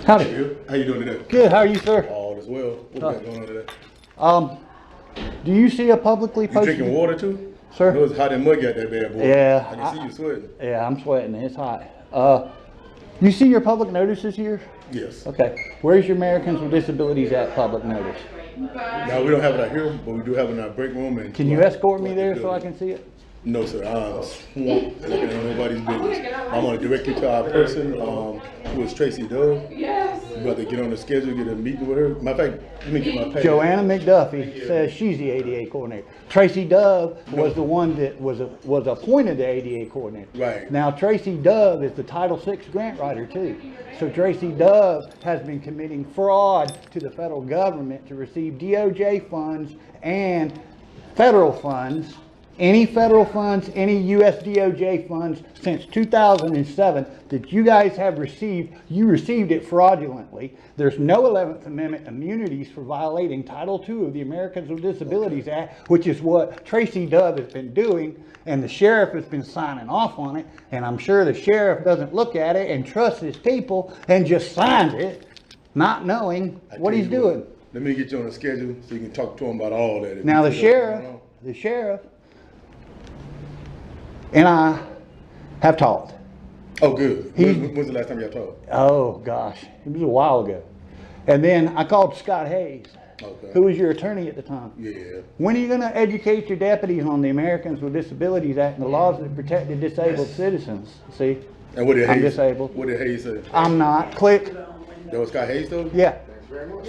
Howdy. How you doing today? Good. How are you, sir? All is well. What you got going on today? Do you see a publicly You posted? drinking water too? Sir? I know it's hot and muggy out that bad boy. Yeah. I can see you sweating. Yeah, I'm sweating. It's hot. You see your public notices here? Yes. Okay. Where's your Americans with Disabilities Act public notice? Now we don't have it out here, but we do have it in our break room. And Can you escort me there so I can see it? No, sir. I'm swamped. Like it ain't nobody's business. I'm gonna direct you to our person, who is Tracy Dove. Yes. You got to get on the schedule, get a meeting with her. Matter of fact, let me get my page. Joanna McDuffie says she's the ADA coordinator. Tracy Dove was the one that was appointed the ADA coordinator. Right. Now Tracy Dove is the Title VI grant writer too. So Tracy Dove has been committing fraud to the federal government to receive DOJ funds and federal funds. Any federal funds, any US DOJ funds since 2007 that you guys have received, you received it fraudulently. There's no 11th Amendment immunities for violating Title II of the Americans with Disabilities Act, which is what Tracy Dove has been doing, and the sheriff has been signing off on it, and I'm sure the sheriff doesn't look at it and trust his people and just signs it, not knowing what he's doing. Let me get you on the schedule so you can talk to him about all that. Now the sheriff and I have talked. Oh, good. When's the last time y'all talked? Oh, gosh. It was a while ago. And then I called Scott Hayes, who was your attorney at the time. Yeah. When are you going to educate your deputies on the Americans with Disabilities Act and the laws that protect the disabled citizens? See? And what did I'm Hayes, disabled. What did Hayes say? I'm not. Click. That was Scott Hayes, though? Yeah.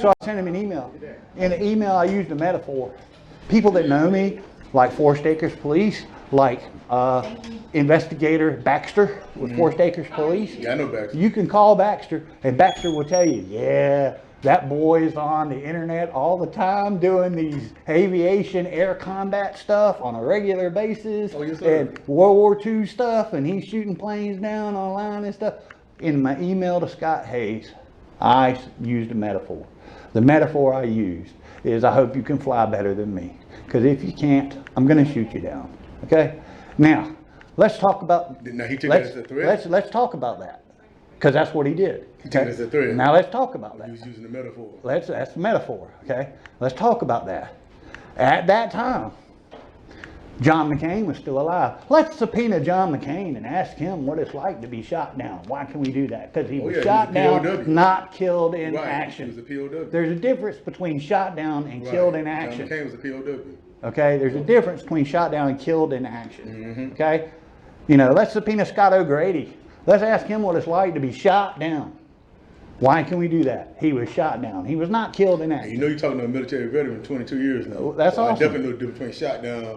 So I sent him an email. In the email, I used a metaphor. People that know me, like Forest Acres Police, like investigator Baxter with Forest Acres Police. Yeah, I know Baxter. You can call Baxter and Baxter will tell you, yeah, that boy is on the internet all the time doing these aviation air combat stuff on a regular basis. Oh, yes, sir. And World War II stuff, and he's shooting planes down online and stuff. In my email to Scott Hayes, I used a metaphor. The metaphor I used is, I hope you can fly better than me, because if you can't, I'm going to shoot you down. Okay, now let's talk about. Now he took that as a threat. Let's talk about that, because that's what he did. He took it as a threat. Now let's talk about that. He was using the metaphor. That's the metaphor. Okay, let's talk about that. At that time, John McCain was still alive. Let's subpoena John McCain and ask him what it's like to be shot down. Why can we do that? Because he was shot down, not killed in action. He was a POW. There's a difference between shot down and killed in action. John McCain was a POW. Okay, there's a difference between shot down and killed in action. Okay, you know, let's subpoena Scott O'Grady. Let's ask him what it's like to be shot down. Why can we do that? He was shot down. He was not killed in action. You know, you're talking to a military veteran 22 years now. That's awesome. I definitely know the difference between shot down.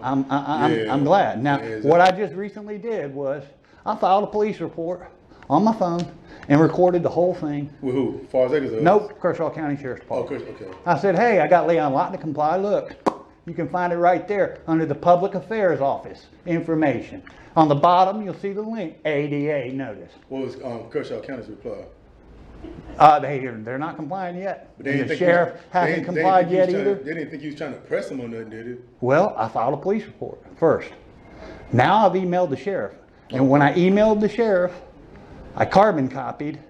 I'm glad. Now, what I just recently did was I filed a police report on my phone and recorded the whole thing. With who? Forest Acres? Nope, Kershaw County Sheriff's Department. Oh, okay. I said, hey, I got Leon Lott to comply. Look, you can find it right there under the Public Affairs Office information. On the bottom, you'll see the link, ADA notice. What was Kershaw County's reply? They're not complying yet. The sheriff hasn't complied yet either. They didn't think you was trying to press them on nothing, did they? Well, I filed a police report first. Now I've emailed the sheriff. And when I emailed the sheriff, I carbon copied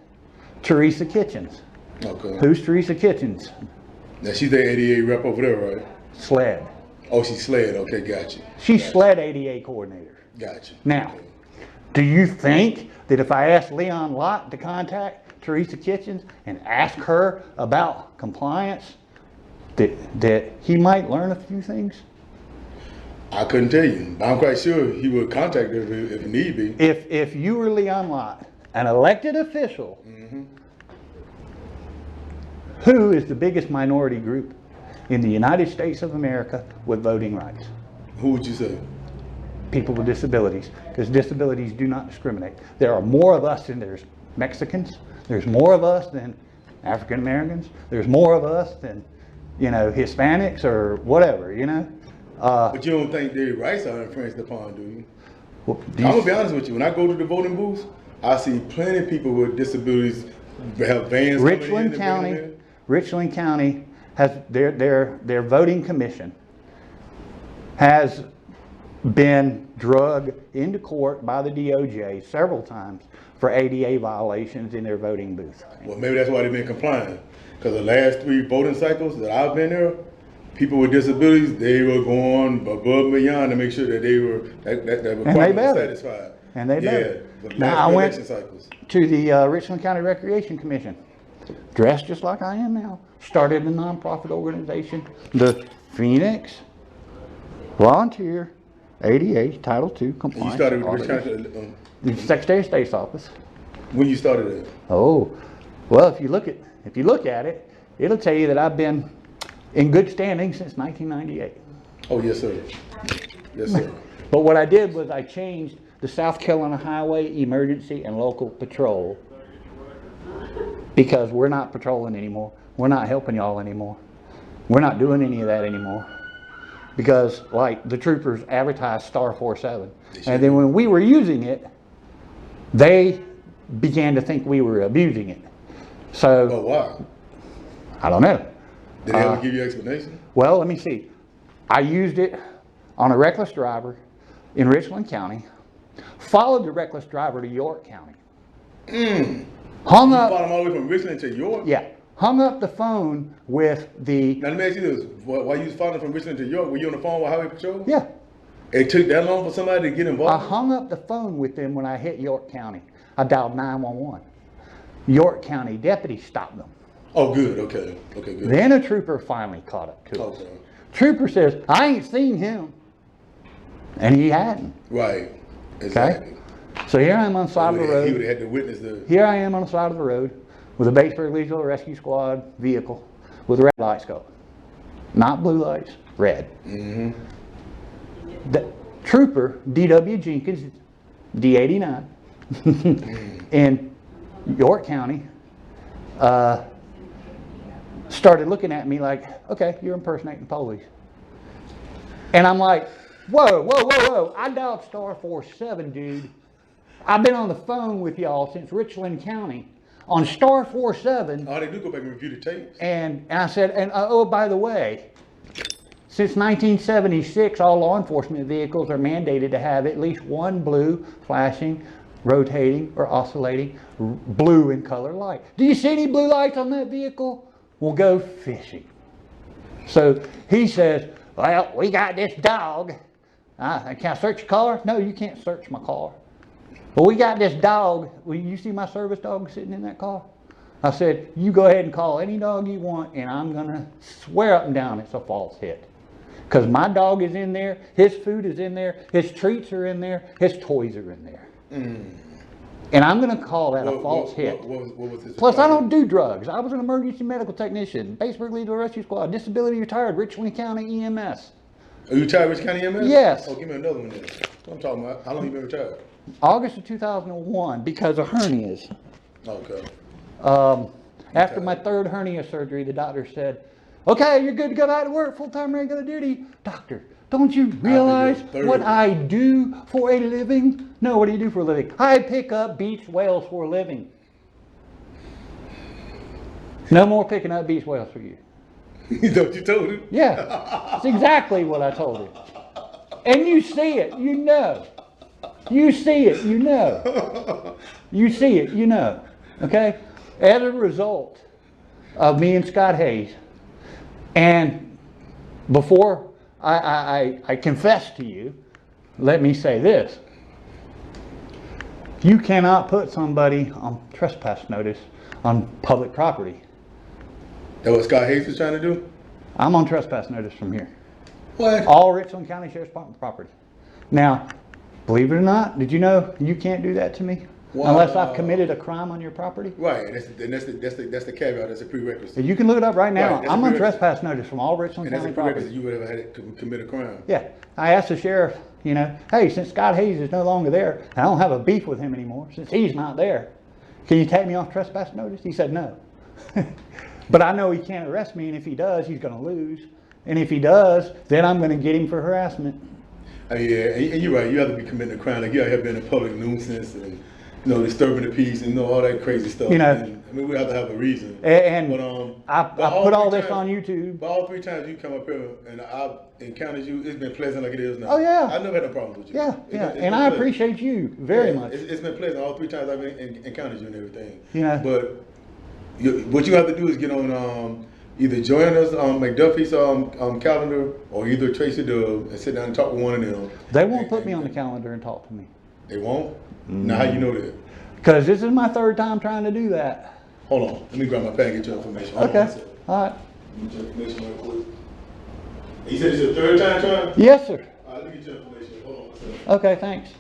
Teresa Kitchens. Okay. Who's Teresa Kitchens? Now she's the ADA rep over there, right? SLED. Oh, she's SLED. Okay, gotcha. She's SLED ADA coordinator. Gotcha. Now, do you think that if I asked Leon Lott to contact Teresa Kitchens and ask her about compliance, that he might learn a few things? I couldn't tell you. I'm quite sure he would contact her if need be. If you were Leon Lott, an elected official, who is the biggest minority group in the United States of America with voting rights? Who would you say? People with disabilities, because disabilities do not discriminate. There are more of us than there's Mexicans. There's more of us than African Americans. There's more of us than, you know, Hispanics or whatever, you know. But you don't think their rights are infringed upon, do you? Well, I'm gonna be honest with you. When I go to the voting booths, I see plenty of people with disabilities have vans. Richland County has their voting commission has been drugged into court by the DOJ several times for ADA violations in their voting booth. Well, maybe that's why they've been complying. Because the last 3 voting cycles that I've been there, people with disabilities, they were going above and beyond to make sure that they were that requirement was satisfied. And they better. But Now, last I went election cycles. to the Richland County Recreation Commission, dressed just like I am now. Started a nonprofit organization, the Phoenix Volunteer ADA Title II Compliance. You started with the the Secretary of State's office. when you started it. Oh, well, if you look at it, it'll tell you that I've been in good standing since 1998. Oh, yes, sir. Yes, sir. But what I did was I changed the South Carolina Highway Emergency and Local Patrol, because we're not patrolling anymore. We're not helping y'all anymore. We're not doing any of that anymore. Because like the troopers advertised Star 47. And then when we were using it, they began to think we were abusing it. So, Oh, wow. I don't know. Did they ever give you an explanation? Well, let me see. I used it on a reckless driver in Richland County, followed the reckless driver to York County. Hung You up, followed them all the way from Richland to York? yeah, hung up the phone with the, Now, let me ask you this. While you was following from Richland to York, were you on the phone with Highway Patrol? yeah, It took that long for somebody to get I involved? hung up the phone with them when I hit York County. I dialed 911. York County deputy stopped them. Oh, good. Okay. Okay, good. Then a trooper finally caught up to us. Okay. Trooper says, I ain't seen him. And he hadn't. Right. Exactly. So here I am on the side of the He road. would have had to witness the... Here I am on the side of the road with a Batesburg Regional Rescue Squad vehicle with red lights going. Not blue lights, red. Mm-hmm. The trooper, D.W. Jenkins, D89, in York County, started looking at me like, okay, you're impersonating police. And I'm like, whoa, whoa, whoa, whoa. I dialed Star 47, dude. I've been on the phone with y'all since Richland County on Star 47. Oh, they do go back and review the tapes. And I said, and oh, by the way, since 1976, all law enforcement vehicles are mandated to have at least one blue, flashing, rotating, or oscillating blue in color light. Do you see any blue lights on that vehicle? We'll go fishing. So he says, well, we got this dog. Can I search your car? No, you can't search my car. But we got this dog. Will you see my service dog sitting in that car? I said, you go ahead and call any dog you want, and I'm going to swear up and down it's a false hit. Because my dog is in there, his food is in there, his treats are in there, his toys are in there. And I'm going to call that a false hit. What was this? Plus, I don't do drugs. I was an emergency medical technician, Batesburg Regional Rescue Squad, disability retired, Richland County EMS. Are you retired Rich County EMS? Yes. Oh, give me another one then. What I'm talking about. How long you been retired? August of 2001, because of hernias. Okay. After my third hernia surgery, the doctor said, okay, you're good to go back to work, full-time regular duty. Doctor, don't you realize what I do for a living? No, what do you do for a living? I pick up beach whales for a living. No more picking up beach whales for you. You know what you told him? Yeah, that's exactly what I told him. And you see it, you know. You see it, you know. You see it, you know. Okay? As a result of me and Scott Hayes, and before I confess to you, let me say this. You cannot put somebody on trespass notice on public property. That what Scott Hayes was trying to do? I'm on trespass notice from here. What? All Richland County Sheriff's Department property. Now, believe it or not, did you know you can't do that to me? Wow. Unless I've committed a crime on your property? Right, and that's the caveat, that's a prerequisite. You can look it up right now. Right, that's I'm a on prerequisite. trespass notice from all Richland And that's County a prerequisite property. you would have had to commit a crime. Yeah, I asked the sheriff, you know, hey, since Scott Hayes is no longer there, I don't have a beef with him anymore, since he's not there, can you take me off trespass notice? He said no. But I know he can't arrest me, and if he does, he's going to lose. And if he does, then I'm going to get him for harassment. Yeah, and you're right, you have to be committing a crime, like you have been a public nuisance, and you know, disturbing the peace and, you know, all that crazy stuff. You know. And, I mean, we have to have a reason. And But, I but put all three this times- on YouTube. But all 3 times you come up here and I've encountered you, it's been pleasant like it is now. Oh, yeah. I never had no problems with you. Yeah, It's yeah, been and I pleasant. appreciate you very Yeah, much. It's been pleasant all 3 times I've encountered you and everything. Yeah. But what you have to do is get on either join us on McDuffie's calendar or either Tracy Dove and sit down and talk with one of them. They won't put me on the calendar and talk to me. They won't? Now how you know that? Because this is my 3rd time trying to do that. Hold on. Let me grab my pen and get your information. Hold on Okay, one second. all right. Get your information real quick. You said it's your 3rd time trying? Yes, sir. All right, let me get your information. Hold on one second. Okay, thanks.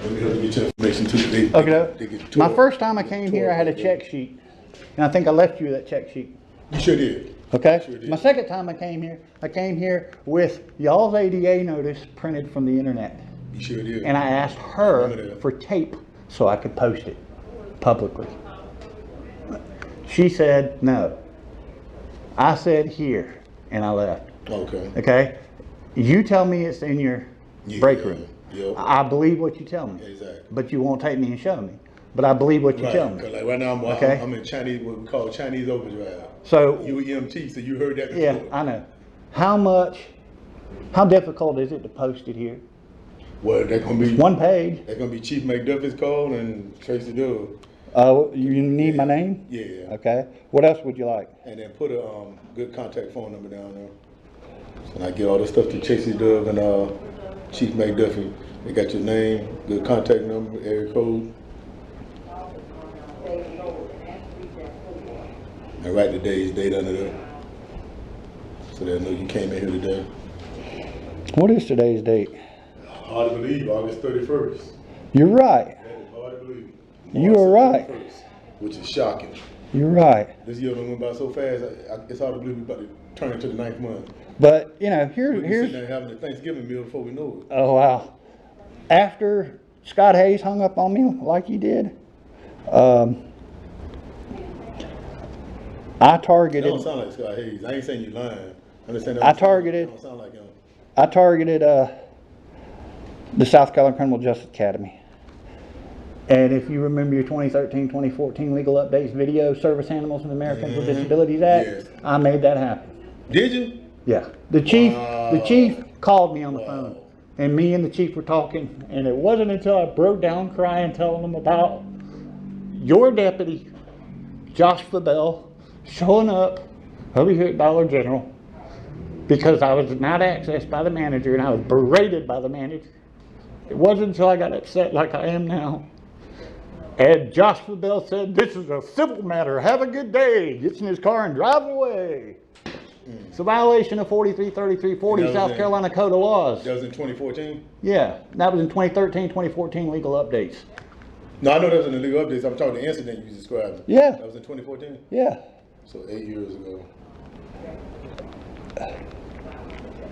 Let me help you get your information too. Okay. My first time I came here, I had a check sheet. And I think I left you that check sheet. You sure did. Okay? Sure did. My second time I came here with y'all's ADA notice printed from the internet. You sure did. And I asked her for tape so I could post it publicly. She said no. I said here, and I left. Okay. Okay? You tell me it's in your break room. Yeah. I believe what you tell me. Exactly. But you won't take me and show me. But I believe what you Right, tell me. 'cause like right now Okay. I'm in Chinese, what we call Chinese overdrive. So You EMT, so you heard that before. yeah, I know. How difficult is it to post it here? Well, they're gonna be One page. They're gonna be Chief McDuffie's call and Tracy Dove. You need my name? Yeah. Okay. What else would you like? And then put a good contact phone number down there. So I get all this stuff to Tracy Dove and Chief McDuffie. They got your name, good contact number, area code. And write the day's date under there. So they'll know you came in here today. What is today's date? Hard to believe, August 31st. You're right. That is hard to believe. You are right. 31st, which is shocking. You're right. This year done went by so fast, it's hard to believe we're about to turn into the 9th month. But you know, We're here's sitting there having a Thanksgiving meal before we know it. oh wow. After Scott Hayes hung up on me like he did, I That targeted. don't sound like Scott Hayes. I ain't saying you lying. I'm just saying that I don't sound- targeted- Don't sound like him. I targeted the South Carolina Criminal Justice Academy. And if you remember your 2013, 2014 legal updates video, Service Animals and Americans with Disabilities Act, Yes. I made that happen. Did you? Yeah. The chief Wow. called me on the Wow. phone. And me and the chief were talking, and it wasn't until I broke down crying telling them about your deputy, Josh Fabell, showing up over here at Dollar General because I was not accessed by the manager and I was berated by the manager. It wasn't until I got upset like I am now. And Josh Fabell said, "This is a civil matter. Have a good day." Gets in his car and drives away. It's a violation of 433340 That was South in- Carolina Code of Laws. That was in 2014? Yeah, that was in 2013, 2014 legal updates. No, I know that was in the legal updates. I'm talking the incident you described. Yeah. That was in 2014? Yeah. So 8 years ago.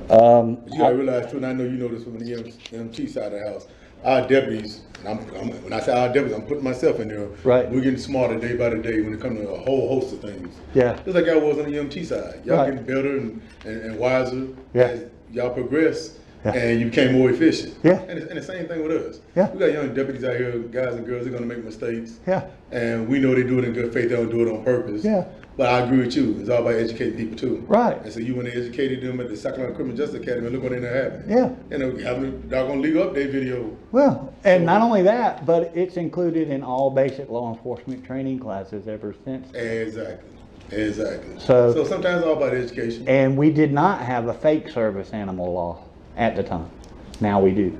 You gotta realize too, and I know you know this from the EMT side of the house. Our deputies, and when I say our deputies, I'm putting myself in there. Right. We're getting smarter day by day when it comes to a whole host of things. Yeah. Just like y'all was on the EMT side. Y'all Right. getting better and wiser Yeah. as y'all progress. Yeah. And you became more efficient. Yeah. And the same thing with us. Yeah. We got young deputies out here, guys and girls, they're gonna make mistakes. Yeah. And we know they do it in good faith, they don't do it on purpose. Yeah. But I agree with you, it's all about educating people too. Right. And so you went and educated them at the South Carolina Criminal Justice Academy, and look what ended up happening. Yeah. You know, having a doggone legal update video. Well, and not only that, but it's included in all basic law enforcement training classes ever since. Exactly. Exactly. So sometimes it's all about education. and we did not have a fake service animal law at the time. Now we do.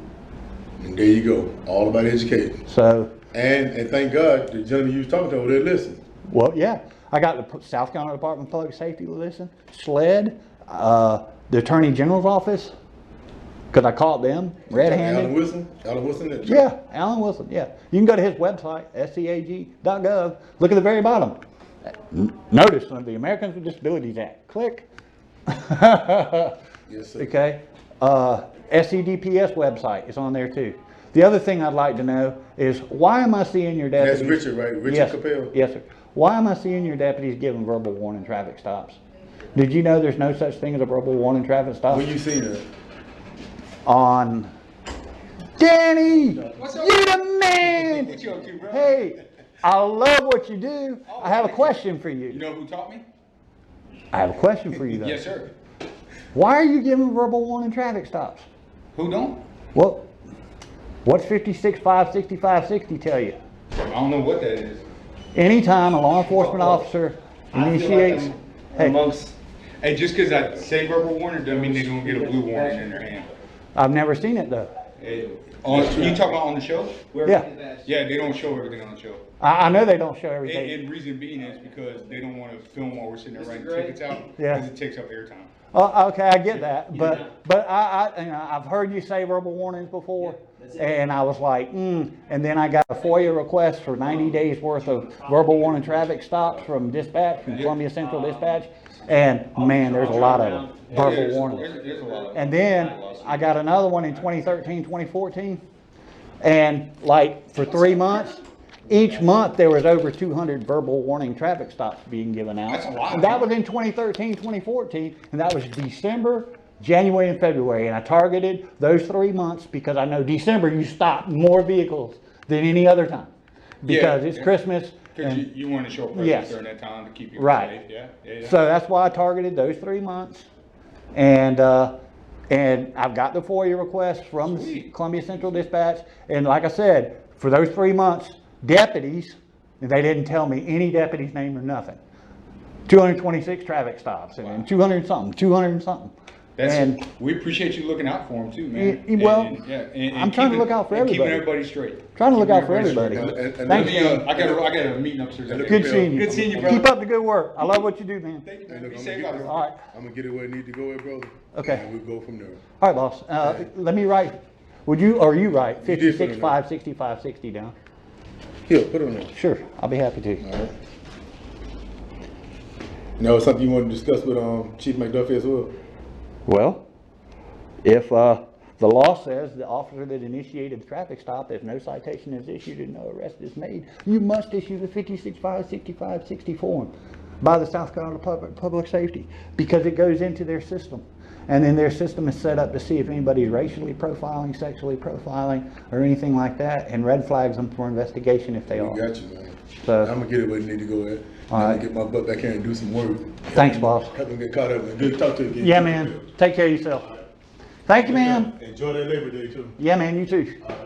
And there you go. All about educating. So, And thank God the gentleman you was talking to over there listened. well, yeah, I got the South Carolina Department of Public Safety to listen, SLED, the Attorney General's office, because I caught them red-handed. Alan Wilson? Alan Wilson? Yeah, Alan Wilson, yeah. You can go to his website, scag.gov, look at the very bottom. Notice of the Americans with Disabilities Act. Click. Yes, sir. Okay. SCDPS website is on there too. The other thing I'd like to know is why am I seeing your deputies? That's Richard, right? Richard Yes, Capel? yes, sir. Why am I seeing your deputies giving verbal warning traffic stops? Did you know there's no such thing as a verbal warning traffic stop? When you seen it? On Danny, What's up? you the man. What you up to, bro? Hey, I love what you do. Oh, I have a thank question for You you. know who taught me? I have a question for you though. Yes, sir. Why are you giving verbal warning traffic stops? Who don't? Well, what's 56.5, 65.60 tell you? I don't know what that is. Anytime a law enforcement officer initiates, hey, Amongst, hey, just because I say verbal warning doesn't mean they're gonna get a blue warning in their hand. I've never seen it though. Hey, you talking about on the show? Yeah, Yeah, they don't show everything on the show. I know they don't show everything. And reason being is because they don't want to film while we're sitting there writing tickets out. Yeah. Because it takes up airtime. Okay, I get that, but you know, I've heard you say verbal warnings before, and I was like, and then I got a FOIA request for 90 days worth of verbal warning traffic stops from dispatch, from Columbia Central Dispatch, and man, there's a lot of them, verbal warnings. There's a lot of And then I got another one in 2013, 2014, and like for 3 months, each month there was over 200 verbal warning traffic stops being given out. That's a lot. And that was in 2013, 2014, and that was December, January, and February. And I targeted those 3 months because I know December you stop more vehicles than any other time because it's Christmas. Because and- you want to show presence Yes. during that time to keep you Right. safe. Yeah. So that's why I targeted those 3 months. And I've got the FOIA request from Sweet. Columbia Central Dispatch. And like I said, for those 3 months, deputies, and they didn't tell me any deputy's name or nothing. 226 traffic stops and then 200 and something, 200 and something. And we appreciate you looking out for them too, man. Well, and I'm trying to look out for and keeping everybody. everybody straight. trying to look Keeping out for everybody. straight. And Thanks, Let me, man. I got a meeting upstairs. Good seeing you. Good seeing you, brother. Keep up the good work. I love what you do, man. Thank you, Hey, man. look, Be I'm safe gonna out get there. All right. I'm gonna get it where it need to go at, brother. Okay. And we'll go from there. All right, boss. Let me write. Would you, or you write You did put it 56.5, 65.60 down? Here, put it on there. Sure, I'll be happy to. All right. Now, something you want to discuss with Chief McDuffie as well? Well, if the law says the officer that initiated the traffic stop, if no citation is issued and no arrest is made, you must issue the 56.5, 65.60 form by the South Carolina Public Safety because it goes into their system. And then their system is set up to see if anybody's racially profiling, sexually profiling, or anything like that, and red flags them for investigation if they We are. got you, man. So- I'm gonna get it where it need to go at. All I'm right. gonna get my butt back here and do some work. Thanks, boss. Help them get caught up. And good to talk to you again. Yeah, man. Take care of yourself. Thank you, man. Enjoy that Labor Day too. Yeah, man, you too. All right.